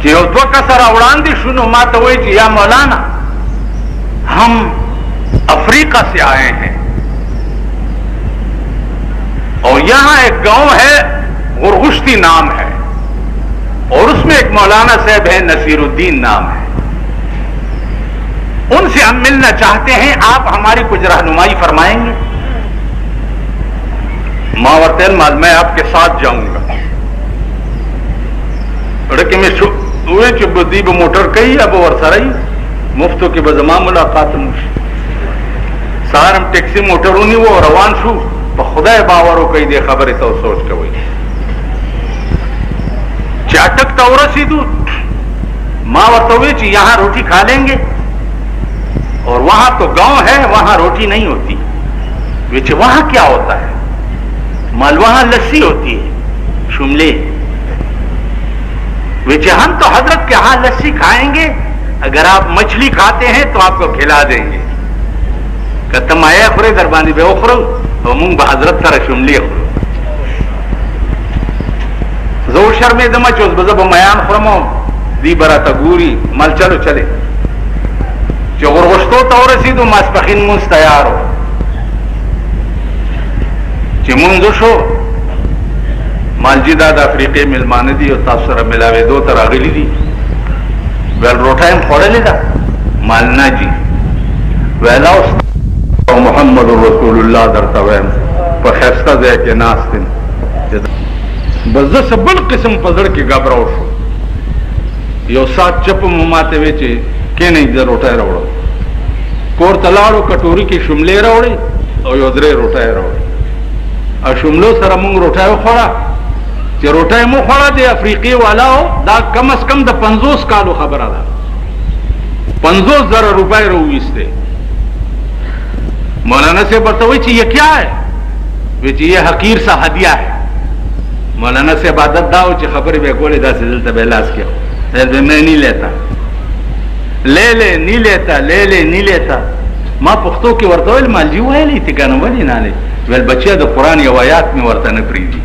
کہ یو دو کسر اوڑاندی شنو ما تو وہی کہ یا مولانا ہم افریقہ سے آئے ہیں اور یہاں ایک گاؤں ہے غرغشتی نام ہے اور اس میں ایک مولانا صاحب ہے نصیر الدین نام ہے, ان سے ہم ملنا چاہتے ہیں, آپ ہماری کچھ رہنمائی فرمائیں گے؟ ماورتین مال میں آپ کے ساتھ جاؤں گا. کہ میں ہوئے کہ بدیب موٹر کئی اب اور سرائی مفتو کی بزما ملاقات مش سہارم ٹیکسی موٹر ہونی وہ روان شو خدا باور ہو کئی دے خبر تو سوچ کے وہی چاٹک تو رسیدو ماں ورتوے چی یہاں روٹی کھا لیں گے اور وہاں تو گاؤں ہے وہاں روٹی نہیں ہوتی. ویچے وہاں کیا ہوتا ہے؟ مال وہاں لسی ہوتی ہے شملے. ویچے ہم تو حضرت کے ہاں لسی کھائیں گے, اگر آپ مچھلی کھاتے ہیں تو آپ کو کھلا دیں گے. کہ تم آئے خورے دربانی بے اخرو تو مونگ با حضرت تر شملی اخرو زور شرمے دما چوز بزب میان خرمو دی برا تگوری مال چلو چلے جو غرغشتو تو رسیدو ماسپخین منز تیار ہو چی منزو شو مال جی داد افریقی ملمانے دی اور تاثر ملاوے دو تر آگلی دی ویل روٹائم خوڑے لی دا مالنا جی ویلا اس محمد رسول اللہ در تویم پا خیستہ دے کے ناستن بزد بل قسم پزڑ کی گبراو شو یو سات چپ مماتے ویچے کہ نہیں در روٹائے روڑو کور تلاڑو کٹوری کی شملے روڑے اور یو درے روٹائے روڑے اور شملو سر مونگ روٹائے خوڑا چی روٹائے مو خوڑا دے افریقی والا ہو دا کم از کم دا 50 کالو خبر آدھا 50,000 روپے رویستے. مولانا سے بتاوئی چی یہ کیا ہے؟ ویچی یہ حقیر سا ہدیہ ہے. مولانا سے عبادت داو چی خبری بے گولے دا سے دلتا بیلاس کیا میں نہیں لیتا لے لے نہیں لیتا لے لے نہیں لیتا. ما پختو کی ورطوئل مال جی وائے لی تکانو ولی نالے ویل بچے دا قرآن یا آیات میں ورطا نپری دی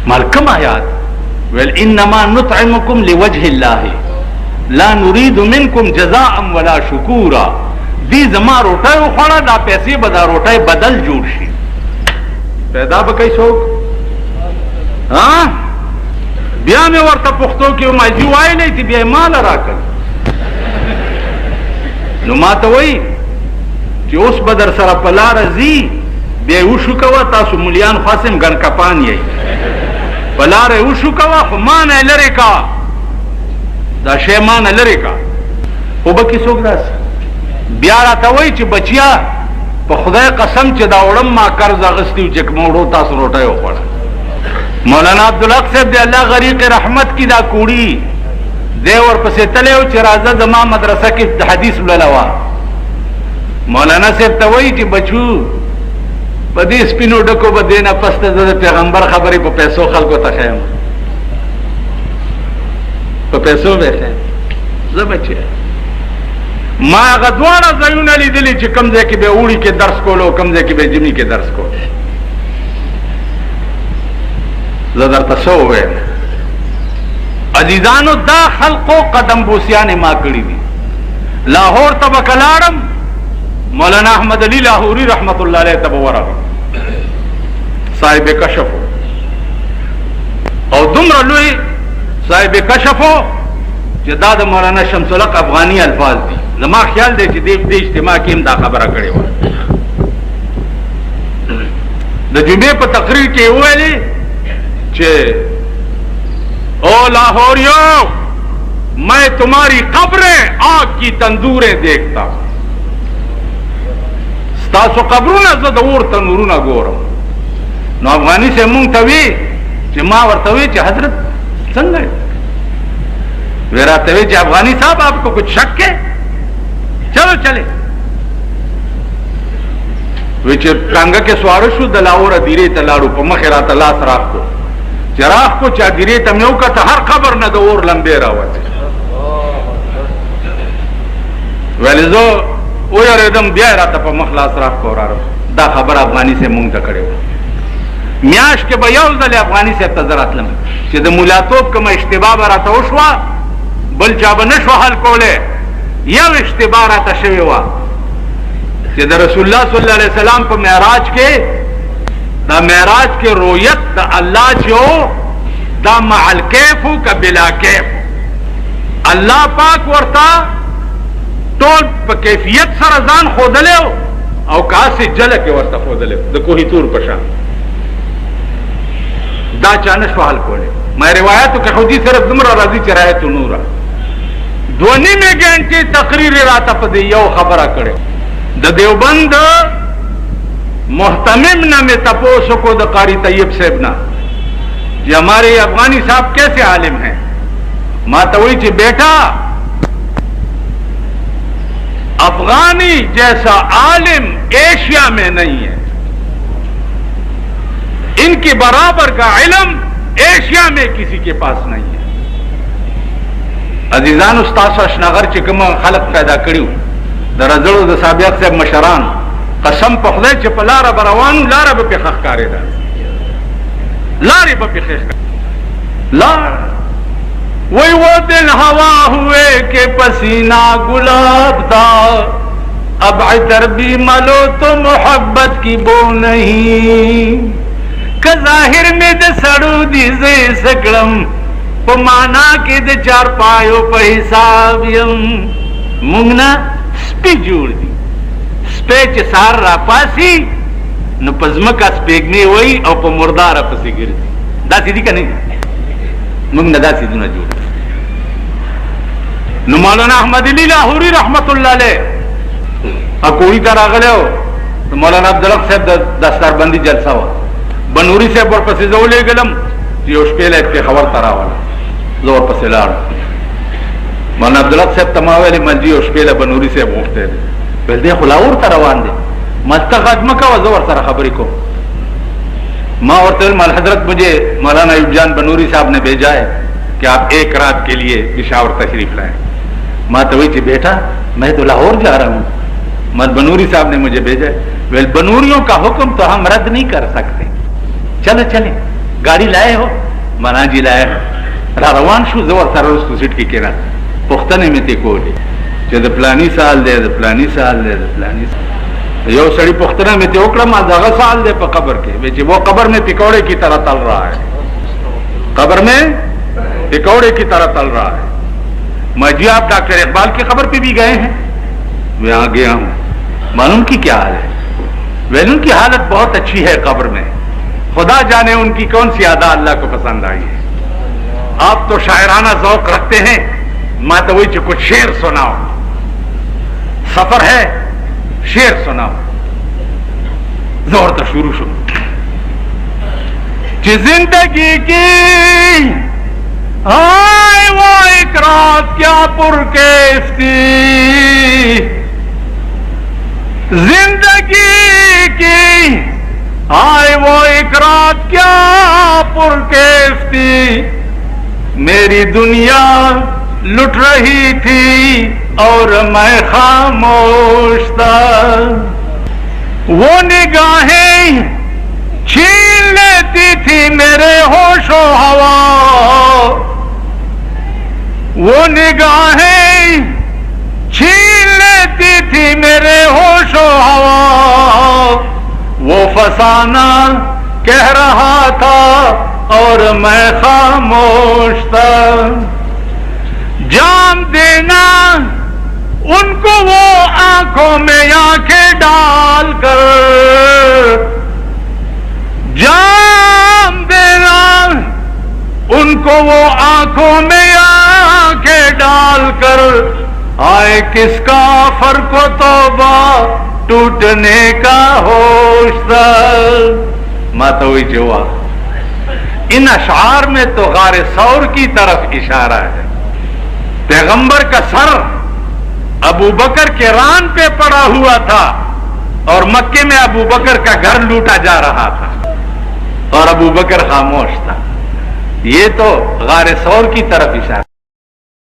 مال کم آیات ویل انما نطعمکم لوجہ اللہ لا نرید منکم جزاء ولا شکورا. دی زما روٹائے اخوڑا دا پیسے بدا روٹائے بدل جوڑ شی پیدا بکئی سوک ہاں بیا میں ورطا پختو کی مال جی وائے لی تی بیا مال راکل نو ما تا وئی کہ اس بدر سر پلا رزی بے اوشو کوا تاسو ملیان خاسم گن کپان یئی پلا رے اوشو کوا خمان ہے لرے کا دا شیمان ہے لرے کا او بکی سوک دا سی بیارا تا وئی چی بچیا پا خدای قسم چی دا اوڑم ما کرز اغسطیو چک موڑو تاسو روٹائے ہو پڑا. مولانا عبدالحق صاحب دے اللہ غریق رحمت کی دا کوڑی دے اور پسے تلے ہو چی رازہ زمان مدرسہ کی حدیث للوا مولانا صاحب توئی چی بچو بدی سپینو ڈکو بدینا پست زد پیغمبر خبری پا پیسو خلقو تخیم پا پیسو بے خیم زد بچے ما غدوانا زیون علی دلی چی کمزے کی بے اوڑی کے درس کولو کمزے کی بے جمی کے درس کولو زدر تسو ہوئے عزیزانو دا خلقو قدم بوسیان ما کری دی. لاہور تبکلارم مولانا احمد علی لاہوری رحمت اللہ علیہ تبورا صاحب کشف اور دمر لوی صاحب کشف جداد مولانا شمس الحق افغانی الفاظ دی زما خیال دے چی دیو دی اجتماع کیم دا خبرہ کرے ہوا دا جمعے پا تقریر کے ہوئے لی چھے او لاہوریو میں تمہاری قبریں آگ کی تندوریں دیکھتا ہوں ستاسو قبرونا زد اور تنورونا گورم. نو افغانی سے مونگ توی چی ما ورطوی چی حضرت سنگئے ویرا توی چی افغانی صاحب آپ کو کچھ شک ہے چلو چلے ویچے کانگا کے سوارشو دلاور دیرے تلارو پا مخیرات اللہ سراخ کو چراخ کو چا دیرے تمیو کا تا ہر خبر نہ دور لمبے راوتے ویلیزو او یار ادم بیا راتا پا مخلاص راخ کو رارو دا خبر افغانی سے مونگ تا کڑے ہو میاش کے بیاوز دل افغانی سے ابتظرات لم چی دا مولاتوب کم اشتباب راتا ہوشوا بل چا به نشو حل کولی. یو اشتباه راته شوې وه چې د رسول الله صلی الله علیه وسلم په معراج کې دا معراج کې رؤیت د الله چې و دا مع الکیف و که بلا کیف. الله پاک ورته ټول په کیفیت سره ځان ښودلی او کاسې جله کې ورته ښودلی د کوهي تور په شان. دا چا نه شو حل کولی. ما روایاتو کې خو دې صرف دومره راځي چې رایت نوره 2.5 گھنٹے تقریر راته په دې یو خبره کړې. د دیوبند محتمم نے میں تپوس کو د قاری طیب صاحب نا کہ ہمارے افغانی صاحب کیسے عالم ہیں. ماں تو وہی چی بیٹا افغانی جیسا عالم ایشیا میں نہیں ہے, ان کے برابر کا علم ایشیا میں کسی کے پاس نہیں ہے. عزیزان استاد اشناغر چکم خلق پیدا کړیو د رزړو د سابق صاحب مشران قسم په خدای چې په لاره به روان لاره به پې ښکارېده لارې به پې ښې لار وہی وہ دن ہوا ہوئے کہ پسینہ گلاب تھا اب عطر بھی ملو تو محبت کی بو نہیں کہ ظاہر میں د سڑو دی زی سکڑم پا مانا کی د چار پایو پا حساب یم مونگنا سپی جوڑ دی سپی چه سار را پاسی نو پزمکا سپیگنی وی او پا مردار پسی گردی دا سی دی کا نہیں مونگنا دا سی دونا جوڑ. نو مولانا احمد علی لاہوری رحمت اللہ علیہ اکوئی تر آگلے ہو مولانا عبدالحق صاحب دستار بندی جلسہ ہوا بنوری صاحب ور پسی زو لے گلم یوش پیل ایتی خبر ترا والا زور پسی لار مولانا عبدالحق صاحب تماویلی منجی یوش پیل بنوری صاحب مفتے دے پہل دے خلاور تروان دے ملتا غدمکا و زور سر خبری کو ماں اور تل مال حضرت مجھے مولانا ایوب جان بنوری صاحب نے بھیجا ہے کہ آپ ایک رات کے لیے پشاور تشریف لائیں. ماں تو وہی بیٹا میں تو لاہور جا رہا ہوں مت بنوری صاحب نے مجھے بھیجا. ویل بنوریوں کا حکم تو ہم رد نہیں کر سکتے, چلے چلے گاڑی لائے ہو منا جی لائے ہو را روان شو زور سر اس کو سٹ کی کہنا پختنے میں تے کولی چې د پلانی سال دے د پلانی سال دے د پلانی سال یو سڑی پختنه میں تے اوکڑا ما دغه سال دے په قبر کې چې وہ قبر میں پکوڑے کی طرح تل رہا ہے قبر میں پکوڑے کی طرح تل رہا ہے. میں جی آپ ڈاکٹر اقبال کی خبر پہ بھی گئے ہیں میں آ گیا ہوں معلوم کی کیا حال ہے. ویل ان کی حالت بہت اچھی ہے قبر میں خدا جانے ان کی کون سی ادا اللہ کو پسند آئی ہے. آپ تو شاعرانہ ذوق رکھتے ہیں میں تو وہی کچھ شعر سناؤ سفر ہے شعر سناؤ زور تو شروع زندگی کی آئے وہ ایک رات کیا پرکیف تھی زندگی کی آئے وہ ایک رات کیا پرکیف تھی میری دنیا لٹ رہی تھی اور میں خاموش تھا وہ نگاہیں چھین لیتی تھی میرے ہوش و ہوا وہ نگاہیں چھین لیتی تھی میرے ہوش و ہوا وہ فسانہ کہہ رہا تھا اور میں خاموش تھا جام دینا ان کو وہ آنکھوں میں آنکھیں ڈال کر جام دینا ان کو وہ آنکھوں میں آنکھیں ڈال کر آئے کس کا فرق و توبہ ٹوٹنے کا ہوش تھا. ماتوئی جوا ان اشعار میں تو غار ثور کی طرف اشارہ ہے. پیغمبر کا سر ابو بکر کے ران پہ پڑا ہوا تھا اور مکے میں ابو بکر کا گھر لوٹا جا رہا تھا اور ابو بکر خاموش تھا. یہ تو غار ثور کی طرف اشارہ